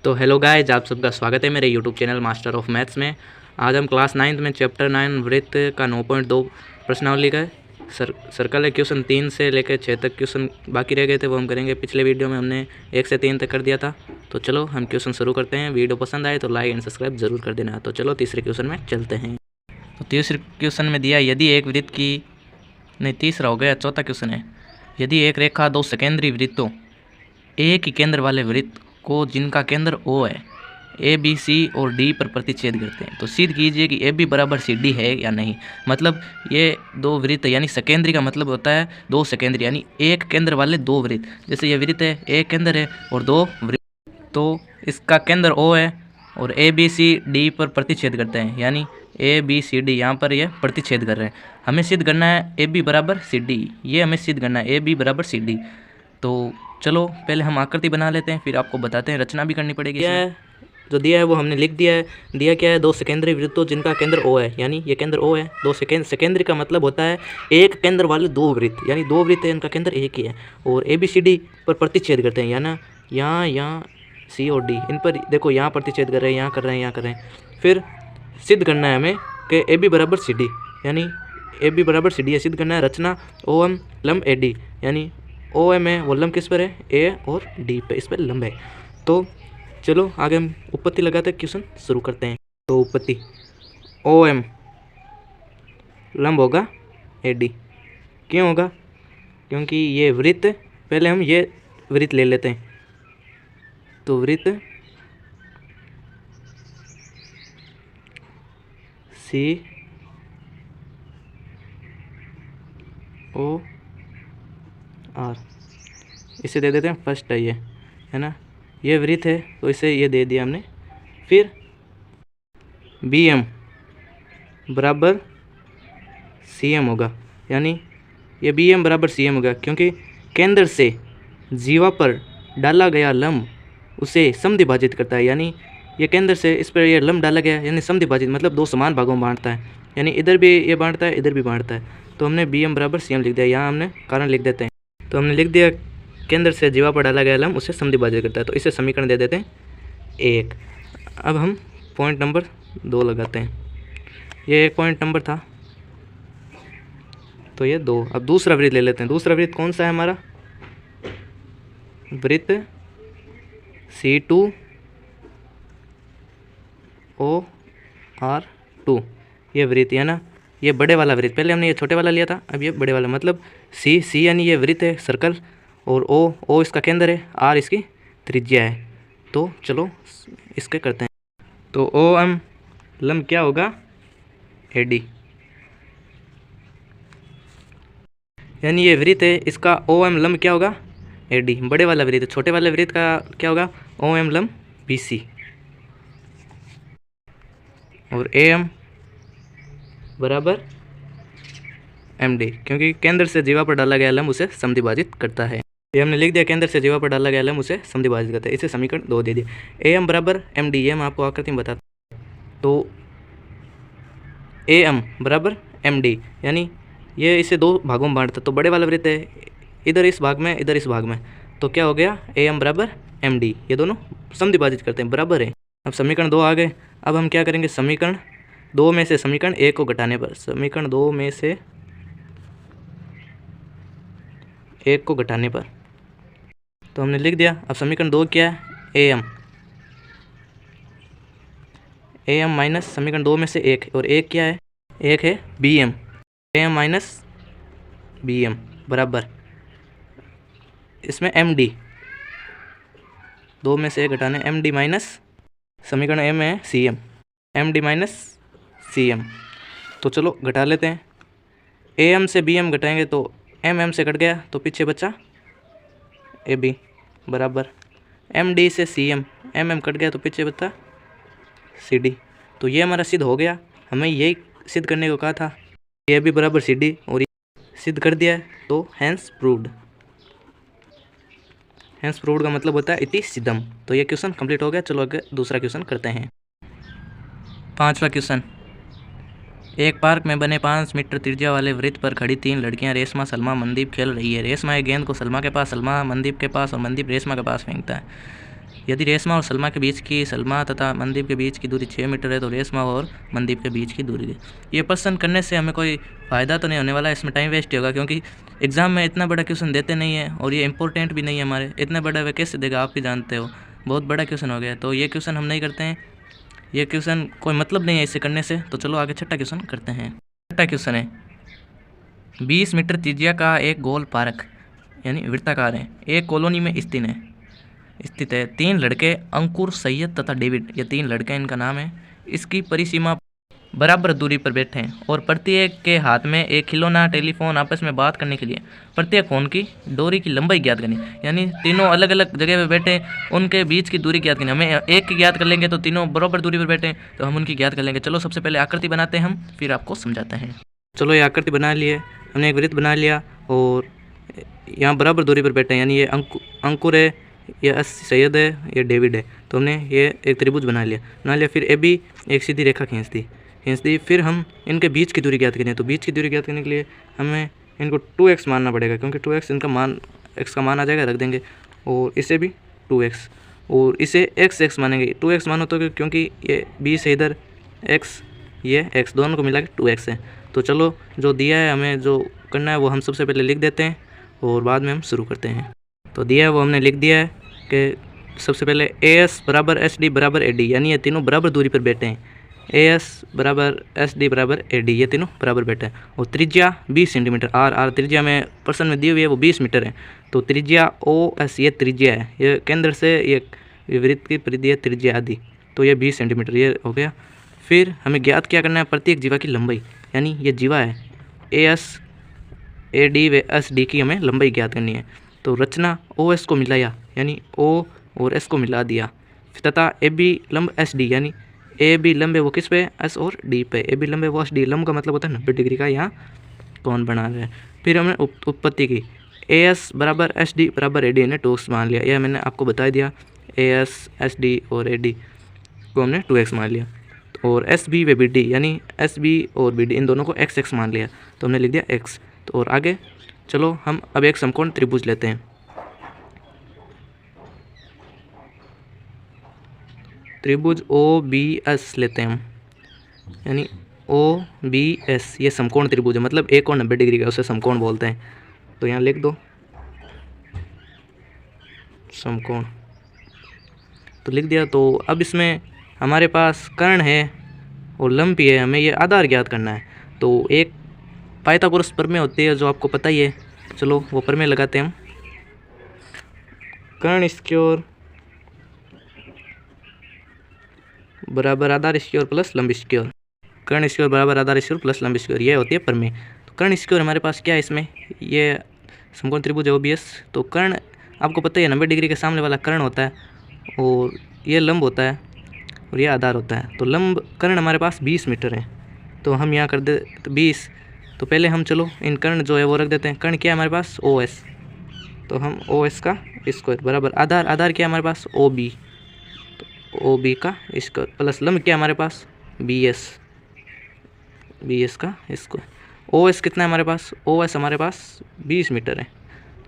तो hello guys, आप सबका स्वागत है मेरे YouTube channel master of maths में। आज हम क्लास 9th में चैप्टर 9 वृत्त का 9.2 प्रश्नावली का सर्कल है। क्वेश्चन 3 से लेकर 6 तक क्वेश्चन बाकी रह गए थे, वो हम करेंगे। पिछले वीडियो में हमने 1 से 3 तक कर दिया था। तो चलो हम क्वेश्चन शुरू करते हैं। वीडियो पसंद आए तो लाइक एंड सब्सक्राइब जरूर कर देना। तो चलो तीसरे क्वेश्चन में चलते हैं। तो तीसरे क्वेश्चन में दिया, यदि एक वृत्त की नहीं, तीसरा हो गया, चौथा क्वेश्चन है। यदि एक रेखा दो सकेंद्रीय वृत्तों एक ही केंद्र वाले वृत्त को जिनका केंद्र O है, ए बी सी और डी पर प्रतिच्छेद करते हैं, तो सिद्ध कीजिए कि ए बी बराबर सी डी है या नहीं। मतलब ये दो वृत्त यानी सकेंद्री का मतलब होता है दो सकेंद्री, यानी एक केंद्र वाले दो वृत्त। जैसे ये वृत्त है, एक केंद्र है और दो वृत्त, तो इसका केंद्र O है और ए बी सी डी पर प्रतिच्छेद करते हैं, यानी ए बी सी डी यहाँ पर ये प्रतिच्छेद कर रहे हैं। हमें सिद्ध करना है ए बी बराबर सी डी, ये हमें सिद्ध करना है ए बी बराबर सी डी। तो चलो पहले हम आकृति बना लेते हैं, फिर आपको बताते हैं। रचना भी करनी पड़ेगी। क्या है जो दिया है वो हमने लिख दिया है। दिया क्या है, दो सेकेंद्री वृत्तों जिनका केंद्र O है, यानी ये केंद्र O है। दो सेकेंद्री का मतलब होता है एक केंद्र वाले दो वृत्त, यानी दो वृत्त है, इनका केंद्र एक ही है और ए बी सी डी पर प्रतिच्छेद करते हैं, यानी यहाँ सी और डी, इन पर देखो यहाँ प्रतिच्छेद कर रहे हैं, यहाँ कर रहे हैं, यहाँ कर रहे हैं। फिर सिद्ध करना है हमें कि ए बी बराबर सी डी, यानी ए बी बराबर सी डी है, सिद्ध करना है। रचना ओ एम लंब ए डी, यानी ओ एम है वो लंब किस पर है, ए और डी पे, इस पर लंब है। तो चलो आगे हम उत्पत्ति लगाते हैं, क्वेश्चन शुरू करते हैं। तो उत्पत्ति, ओ एम लंब होगा ए डी। क्यों होगा? क्योंकि ये वृत्त, पहले हम ये वृत्त ले लेते हैं। तो वृत्त सी ओ आर, इसे दे देते हैं फर्स्ट है ना, ये वृत्त है तो इसे ये दे दिया हमने। फिर बी एम बराबर सी एम होगा, यानी ये बी एम बराबर सी एम होगा, क्योंकि केंद्र से जीवा पर डाला गया लंब उसे समद्विभाजित करता है। यानी ये केंद्र से इस पर ये लंब डाला गया, यानी समद्विभाजित मतलब दो समान भागों में बांटता है, यानी इधर भी ये बांटता है, इधर भी बांटता है। तो हमने बी एम बराबर सी एम लिख दिया। यहाँ हमने कारण लिख देते हैं। तो हमने लिख दिया केंद्र से जीवा पर डाला गया लंब उसे समद्विभाजित करता है, तो इसे समीकरण दे देते हैं 1। अब हम पॉइंट नंबर 2 लगाते हैं। ये एक पॉइंट नंबर था तो ये 2। अब दूसरा वृत्त ले लेते हैं। दूसरा वृत्त कौन सा है हमारा? वृत्त C2 OR2, ये वृत्त है ना, ये बड़े वाला वृत्त। पहले हमने ये छोटे वाला लिया था, अब ये बड़े वाला। मतलब सी यानी ये वृत्त है सर्कल, और ओ इसका केंद्र है, आर इसकी त्रिज्या है। तो चलो इसके करते हैं। तो ओ एम लंब क्या होगा, ए डी, यानी ये वृत्त है, इसका ओ एम लंब क्या होगा, ए डी। बड़े वाला वृत्त, छोटे वाले वृत्त का क्या होगा, ओ एम लंब बी सी, और ए एम बराबर एम डी, क्योंकि केंद्र से जीवा पर डाला गया लंब उसे समद्विभाजित करता है। ये हमने लिख दिया, केंद्र से जीवा पर डाला गया लंब उसे समद्विभाजित करता है। इसे समीकरण 2 दे दिया। ए एम बराबर एम डी, ये मैं आपको आकृति में बताता हूँ। तो ए एम बराबर एम डी, यानी ये इसे दो भागों में बांटता। तो बड़े वाला वृत्त है, इधर इस भाग में, इधर इस भाग में, तो क्या हो गया, ए एम बराबर एम डी, ये दोनों समद्विभाजित करते हैं, बराबर है। अब समीकरण 2 आ गए। अब हम क्या करेंगे, समीकरण 2 में से समीकरण 1 को घटाने पर, समीकरण 2 में से 1 को घटाने पर, तो हमने लिख दिया। अब समीकरण 2 क्या है, ए एम माइनस समीकरण 2 में से 1, और 1 क्या है, 1 है B M, A M minus B M बराबर इसमें एम डी, 2 में से 1 घटाने एम डी माइनस समीकरण एम है C M, M D minus C M. तो चलो घटा लेते हैं। ए एम से बी एम घटाएंगे तो एम से कट गया, तो पीछे बचा ए बी बराबर एम डी से सी एम कट गया, तो पीछे बचा सी डी। तो ये हमारा सिद्ध हो गया। हमें यही सिद्ध करने को कहा था, ए बी बराबर सी डी, और ये सिद्ध कर दिया है। तो हैंस प्रूव्ड। हैंस प्रूव्ड का मतलब होता है इति सिद्धम। तो ये क्वेश्चन कंप्लीट हो गया। चलो आगे दूसरा क्वेश्चन करते हैं। 5वां क्वेश्चन, एक पार्क में बने 5 मीटर त्रिज्या वाले वृत्त पर खड़ी 3 लड़कियां रेशमा, सलमा, मनदीप खेल रही है। रेशमा एक गेंद को सलमा के पास, सलमा मनदीप के पास और मनदीप रेशमा के पास फेंकता है। यदि रेशमा और सलमा के बीच की सलमा तथा मनदीप के बीच की दूरी 6 मीटर है तो रेशमा और मनदीप के बीच की दूरी है। ये प्रश्न करने से हमें कोई फ़ायदा तो नहीं होने वाला है, इसमें टाइम वेस्ट होगा क्योंकि एग्ज़ाम में इतना बड़ा क्वेश्चन देते नहीं है और ये इंपॉर्टेंट भी नहीं है हमारे। इतना बड़ा वे कैसे देगा, आप भी जानते हो, बहुत बड़ा क्वेश्चन हो गया। तो ये क्वेश्चन हम नहीं करते हैं, ये क्वेश्चन कोई मतलब नहीं है इसे करने से। तो चलो आगे छठा क्वेश्चन करते हैं। छठा क्वेश्चन है 20 मीटर त्रिज्या का एक गोल पार्क यानी वृत्ताकार है, एक कॉलोनी में स्थित है। 3 लड़के अंकुर, सैयद तथा डेविड, ये 3 लड़के इनका नाम है। इसकी परिसीमा बराबर दूरी पर बैठे हैं और प्रत्येक के हाथ में एक खिलौना टेलीफोन आपस में बात करने के लिए प्रत्येक फोन की डोरी की लंबाई ज्ञात करनी। यानी तीनों अलग अलग जगह पे बैठे, उनके बीच की दूरी ज्ञात करनी। हमें एक की ज्ञात कर लेंगे तो तीनों बराबर दूरी पर बैठे तो हम उनकी ज्ञात कर लेंगे। चलो सबसे पहले आकृति बनाते हैं हम, फिर आपको समझाते हैं। चलो ये आकृति बना लिए, हमने एक वृत्त बना लिया और यहाँ बराबर दूरी पर बैठे हैं, यानी ये अंकुर है, ये सैयद है, ये डेविड है। तो हमने ये एक त्रिभुज बना लिया। फिर ए बी एक सीधी रेखा खींच दी। फिर हम इनके बीच की दूरी ज्ञात करें। तो बीच की दूरी ज्ञात करने के लिए हमें इनको 2x मानना पड़ेगा, क्योंकि 2x इनका मान, x का मान आ जाएगा, रख देंगे। और इसे भी 2x और इसे x मानेंगे। 2x मानो तो क्योंकि ये b से इधर x, ये x, दोनों को मिला के 2x है। तो चलो जो दिया है हमें जो करना है वो हम सबसे पहले लिख देते हैं और बाद में हम शुरू करते हैं। तो दिया है वो हमने लिख दिया है कि सबसे पहले AS बराबर SD बराबर AD, यानी ये तीनों बराबर दूरी पर बैठे हैं। AS बराबर SD बराबर AD, ये तीनों बराबर बैठे हैं। और त्रिज्या 20 सेंटीमीटर, R त्रिज्या में प्रश्न में दी हुई है वो 20 मीटर है। तो त्रिज्या OS ये त्रिज्या है, ये केंद्र से ये वृत्त की परिधि है त्रिज्या आदि, तो ये 20 सेंटीमीटर ये हो गया। फिर हमें ज्ञात क्या करना है, प्रत्येक जीवा की लंबाई, यानी ये जीवा है AS AD व SD की हमें लंबाई ज्ञात करनी है। तो रचना OS को मिलाया, यानी O और S को मिला दिया, तथा AB लंब SD, यानी AB लंब है वो किस पे, S और D पे। AB लंब है वो SD, लंब का मतलब होता है 90 डिग्री का यहाँ कौन बना रहे हैं। फिर हमने उत्पत्ति की, AS बराबर SD बराबर AD ने 2x मान लिया, यह मैंने आपको बता दिया। AS SD और AD को हमने 2x मान लिया। और SB व BD, यानी SB और BD इन दोनों को x मान लिया, तो हमने लिख दिया x। तो और आगे चलो हम अब एक समकोण त्रिभुज लेते हैं। त्रिभुज OBS लेते हैं हम, यानी OBS ये समकोण त्रिभुज है, मतलब एक और 90 डिग्री का, उसे समकोण बोलते हैं। तो यहाँ लिख दो समकोण, तो लिख दिया। तो अब इसमें हमारे पास कर्ण है और लंब भी है, हमें ये आधार ज्ञात करना है। तो एक पाइथागोरस प्रमेय होती है जो आपको पता ही है, चलो वो प्रमेय लगाते हैं हम। कर्ण स्क्वायर बराबर आधार स्क्वायर प्लस लंब स्क्वायर, कर्ण स्क्वायर बराबर आधार स्क्वायर प्लस लंब स्क्वायर, ये होती है प्रमेय। तो कर्ण स्क्वायर हमारे पास क्या है, इसमें ये समकोण त्रिभुज है OBS। तो कर्ण आपको पता है 90 डिग्री के सामने वाला कर्ण होता है और ये लंब होता है और ये आधार होता है। तो लंब कर्ण हमारे पास 20 मीटर है, तो हम यहाँ कर दे तो 20। तो पहले हम चलो इन कर्ण जो है वो रख देते हैं। कर्ण क्या है हमारे पास OS, तो हम OS का स्क्वायर बराबर आधार क्या है हमारे पास OB, तो OB का स्क्वायर प्लस लंब क्या है हमारे पास BS का स्क्वायर। OS कितना है हमारे पास, OS हमारे पास 20 मीटर है,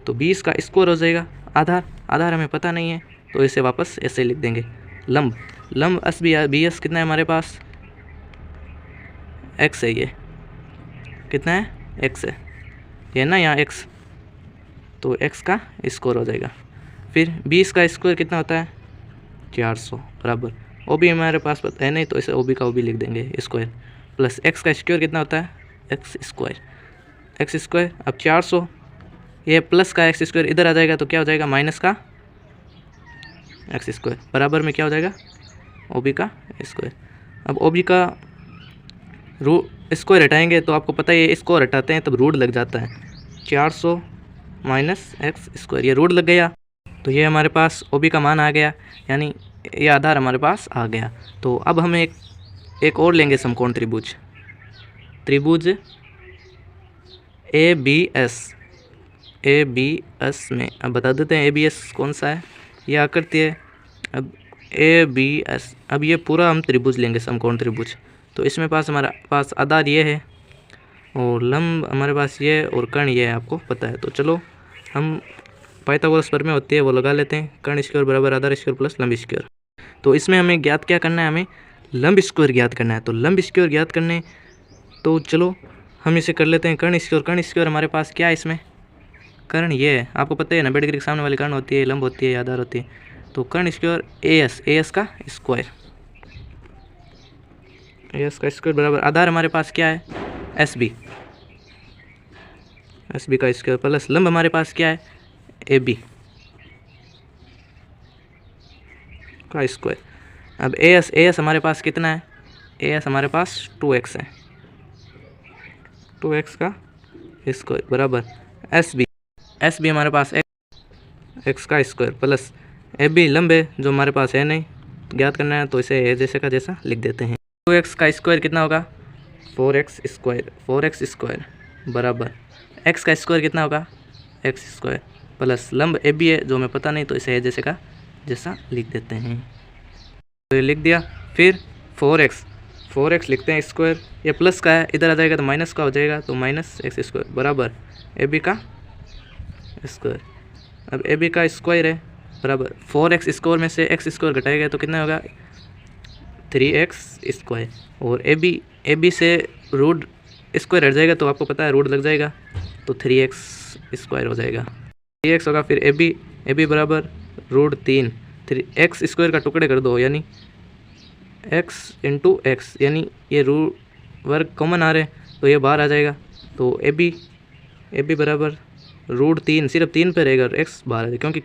तो 20 का स्क्वायर हो जाएगा। आधार हमें पता नहीं है तो इसे वापस ऐसे लिख देंगे। लंब BS कितना है हमारे पास, x है, ये कितना है x है, ये ना यहाँ x, तो x का स्क्वायर हो जाएगा। फिर 20 का स्क्वायर कितना होता है 400 बराबर OB हमारे पास पता है नहीं, तो इसे OB का OB लिख देंगे स्क्वायर, प्लस x का स्क्वायर कितना होता है x स्क्वायर। अब 400 ये प्लस का x स्क्वायर इधर आ जाएगा, तो क्या हो जाएगा माइनस का x स्क्वायर बराबर में क्या हो जाएगा OB का स्क्वायर। अब OB का स्क्वायर हटाएंगे तो आपको पता है ये स्क्वायर हटाते हैं तब रूट लग जाता है, 400 माइनस x स्क्वायर, ये रूट लग गया। तो ये हमारे पास OB का मान आ गया, यानी ये आधार हमारे पास आ गया। तो अब हम एक और लेंगे समकोण त्रिभुज ABS में। अब बता देते हैं ABS कौन सा है, ये आकृति है। अब ABS, अब ये पूरा हम त्रिभुज लेंगे समकोण त्रिभुज। तो इसमें हमारे पास आधार ये है और लंब हमारे पास ये और कर्ण ये है, आपको पता है। तो चलो हम पाइथागोरस प्रमेय होती है वो लगा लेते हैं। कर्ण स्क्वायर बराबर आधार स्क्वायर प्लस लंब स्क्वायर। तो इसमें हमें ज्ञात क्या करना है, हमें लंब स्क्वायर ज्ञात करना है। तो लंब स्क्वायर ज्ञात करने, तो चलो हम इसे कर लेते हैं कर्ण स्क्वायर। कर्ण स्क्वायर हमारे पास क्या है, इसमें कर्ण ये है, आपको पता है 90 डिग्री के सामने वाली कर्ण होती है, लंब होती है, आधार होती है। तो कर्ण स्क्वायर एस का स्क्वायर, एस का स्क्वायर बराबर आधार हमारे पास क्या है, एस बी का स्क्वायर प्लस लंब हमारे पास क्या है, ए बी का स्क्वायर। अब एस हमारे पास कितना है, एस हमारे पास 2x है, 2x का स्क्वायर बराबर एस बी हमारे पास x का स्क्वायर प्लस ए बी लंब है जो हमारे पास है नहीं, ज्ञात करना है तो इसे ए जैसे का जैसा लिख देते हैं। 2x का स्क्वायर कितना होगा, 4x स्क्वायर बराबर x का स्क्वायर कितना होगा, x स्क्वायर प्लस लंब ए बी है जो हमें पता नहीं तो इसे ए जैसे का जैसा लिख देते हैं। तो ये लिख दिया। फिर 4x लिखते हैं स्क्वायर, ये प्लस का है, इधर आ जाएगा तो माइनस का हो जाएगा, तो माइनस एक्स स्क्वायर बराबर ए बी का स्क्वायर। अब ए बी का स्क्वायर है बराबर 4x स्क्वायर में से x स्क्वायर घटाएगा तो कितना होगा, 3x स्क्वायर। और ए बी से रूट स्क्वायर हट जाएगा तो आपको पता है रूट लग जाएगा, तो 3x स्क्वायर हो जाएगा, 3x होगा। फिर ए बी बराबर रूट 3 x स्क्वायर का टुकड़े कर दो, यानी x इंटू एक्स, यानी ये रूट वर्ग कॉमन आ रहे तो ये बाहर आ जाएगा, तो ए बी बराबर रूट 3, सिर्फ 3 पे रहेगा और x बाहर आ जाएगा, क्योंकि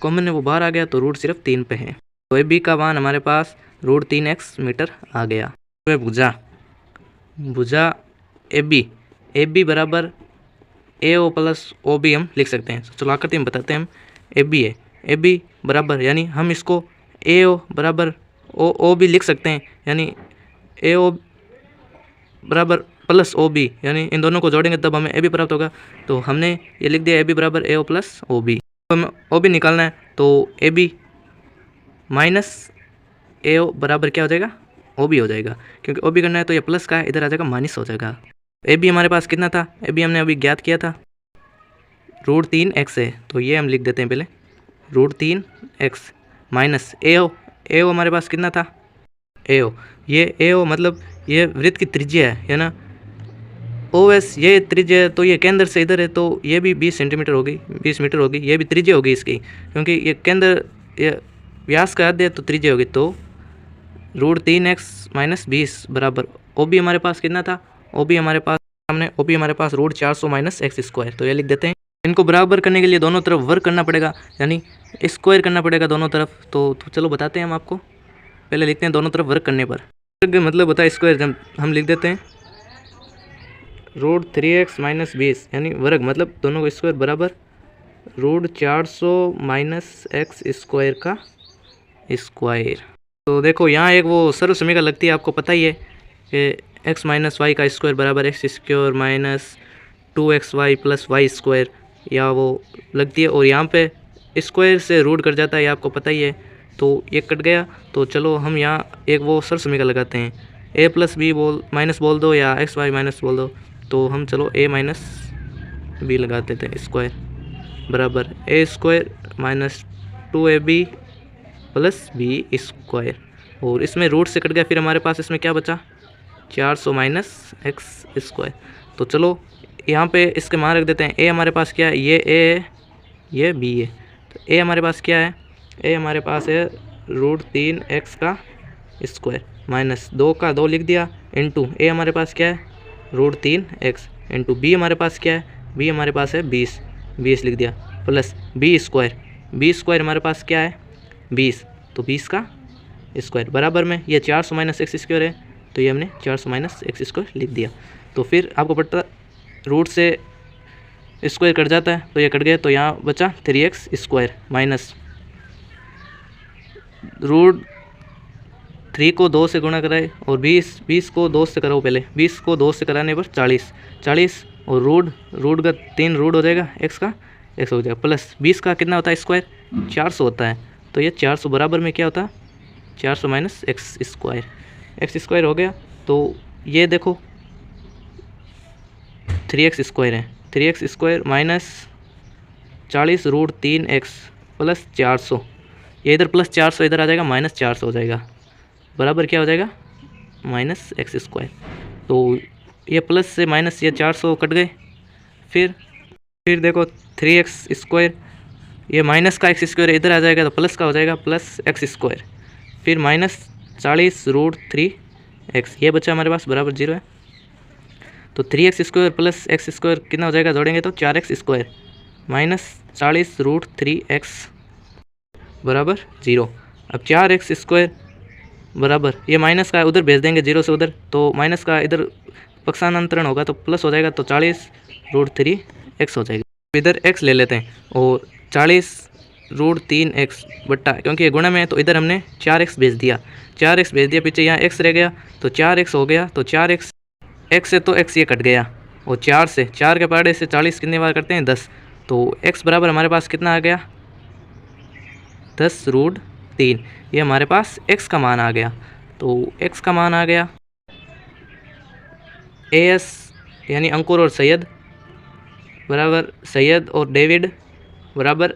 कॉमन है वो बाहर आ गया तो रूट सिर्फ 3 पे है। तो ए बी का मान हमारे पास रूट 3x मीटर आ गया। तो भुजा ए बी बराबर ए ओ प्लस ओ बी हम लिख सकते हैं। चलो आकृति में बताते हैं हम, ए बी बराबर, यानी हम इसको ए ओ बराबर ओ बी लिख सकते हैं, यानी ए ओ बराबर प्लस ओ बी, यानी इन दोनों को जोड़ेंगे तब हमें ए बी प्राप्त होगा। तो हमने ये लिख दिया ए बी बराबर ए ओ प्लस ओ बी। तो हमें ओ बी निकालना है, तो ए बी माइनस ए ओ बराबर क्या हो जाएगा, ओ बी हो जाएगा, क्योंकि ओ बी करना है तो ये प्लस का है, इधर आ जाएगा माइनस हो जाएगा। ए बी हमारे पास कितना था, ए बी हमने अभी ज्ञात किया था रूट 3x है, तो ये हम लिख देते हैं पहले रूट 3x माइनस ए ओ हमारे पास कितना था, ए ओ मतलब ये वृत्त की त्रिज्या है ना, ओ एस ये त्रिज्या है, तो ये केंद्र से इधर है तो ये भी 20 सेंटीमीटर होगी, 20 मीटर होगी, ये भी त्रिज्या होगी इसकी, क्योंकि ये केंद्र ये व्यास का आधे है तो त्रिज्या होगी। तो रूट 3x माइनस 20 बराबर ओ बी हमारे पास कितना था, ओ बी हमारे पास रूट 400 माइनस एक्स स्क्वायर। तो ये लिख देते हैं। इनको बराबर करने के लिए दोनों तरफ वर्ग करना पड़ेगा, यानी स्क्वायर करना पड़ेगा दोनों तरफ। तो चलो बताते हैं हम आपको, पहले लिखते हैं दोनों तरफ वर्ग करने पर। वर्ग मतलब होता है स्क्वायर, हम लिख देते हैं रूट 3x माइनस 20, यानी वर्ग मतलब दोनों को स्क्वायर बराबर रूट 400 माइनस एक्स स्क्वायर का स्क्वायर। तो देखो यहाँ एक वो सर्व समीकरण लगती है, आपको पता ही है कि x माइनस वाई का स्क्वायर बराबर x square minus 2xy plus y square, या वो लगती है। और यहाँ पे स्क्वायर से रूट कट जाता है, ये आपको पता ही है, तो ये कट गया। तो चलो हम यहाँ एक वो सर्व समीकरण लगाते हैं, a प्लस बी माइनस बोल दो या एक्स वाई माइनस बोल दो, तो हम चलो a माइनस बी लगा देते हैं स्क्वायर बराबर A square minus 2ab plus B square. और इसमें रूट से कट गया, फिर हमारे पास इसमें क्या बचा 400 माइनस एक्स स्क्वायर। तो चलो यहाँ पे इसके मान रख देते हैं। a हमारे पास क्या है, ये a है, ये b है। तो a हमारे पास क्या है, a हमारे पास है रूट 3x का स्क्वायर माइनस 2 का 2 लिख दिया, इंटू a हमारे पास क्या है रूट 3x, इंटू b हमारे पास क्या है, b हमारे पास है 20 लिख दिया, प्लस b स्क्वायर हमारे पास क्या है 20, तो 20 का स्क्वायर बराबर में ये 400 माइनस एक्स स्क्वायर है, तो ये हमने 400 माइनस एक्स स्क्वायर लिख दिया। तो फिर आपको पता रूट से स्क्वायर कट जाता है, तो ये कट गया, तो यहाँ बचा 3x स्क्वायर माइनस रूट 3 को 2 से गुणा कराए और 20 को 2 से कराओ, पहले 20 को 2 से कराने पर 40 और रूट का 3 रूट हो जाएगा, x का x हो जाएगा, प्लस 20 का कितना होता है स्क्वायर 400 होता है, तो ये 400 बराबर में क्या होता है 400 माइनस एक्स स्क्वायर हो गया। तो ये देखो 3x स्क्वायर है, 3x square minus 40√3x plus 400, ये इधर प्लस 400 इधर आ जाएगा, माइनस 400 हो जाएगा, बराबर क्या हो जाएगा -x²। तो ये प्लस से माइनस ये 400 कट गए। फिर देखो 3x², ये माइनस का x² इधर आ जाएगा तो प्लस का हो जाएगा प्लस x²। फिर -40√3x, ये बचा हमारे पास, बराबर 0 है। तो 3x² प्लस x² कितना हो जाएगा, जोड़ेंगे तो 4x² -40√3x बराबर 0। अब 4x² बराबर ये माइनस का उधर भेज देंगे 0 से उधर, तो माइनस का इधर पक्षांतरण होगा तो प्लस हो जाएगा, तो 40√3x हो जाएगा। इधर x ले लेते हैं और 40√3x बट्टा, क्योंकि ये गुणा में है तो इधर हमने 4x भेज दिया, 4x भेज दिया, पीछे यहाँ x रह गया तो 4x हो गया। तो 4x, x से तो x ये कट गया, और 4 के पहाड़े से 40 कितने बार करते हैं 10, तो x बराबर हमारे पास कितना आ गया 10√3। ये हमारे पास x का मान आ गया। तो x का मान आ गया AS यानी अंकुर और सैयद बराबर सैयद और डेविड बराबर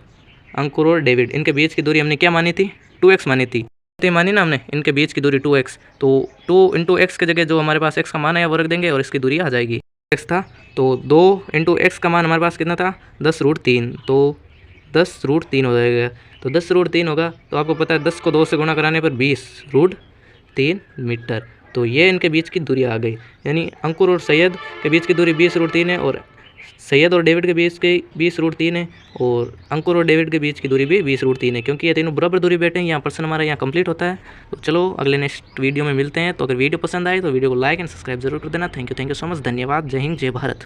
अंकुर और डेविड, इनके बीच की दूरी हमने क्या मानी थी 2x मानी थी, मानी ना हमने, इनके बीच की दूरी 2x। तो 2 × x के जगह जो हमारे पास x का मान है वो रख देंगे और इसकी दूरी आ जाएगी। x था तो 2 × x का मान हमारे पास कितना था 10√3, तो 10√3 हो जाएगा। तो 10√3 होगा, तो आपको पता है 10 को 2 से गुणा कराने पर 20√3 मीटर। तो ये इनके बीच की दूरी आ गई, यानी अंकुर और सैयद के बीच की दूरी 20√3 है, और सैयद और डेविड के बीच की 20√3 है, और अंकुर और डेविड के बीच की दूरी भी 20√3 है, क्योंकि ये तीनों बराबर दूरी बैठे हैं। यहाँ प्रश्न हमारा यहाँ कंप्लीट होता है। तो चलो अगले नेक्स्ट वीडियो में मिलते हैं। तो अगर वीडियो पसंद आए तो वीडियो को लाइक एंड सब्सक्राइब जरूर कर देना। थैंक यू सो मच, धन्यवाद, जय हिंद, जय भारत।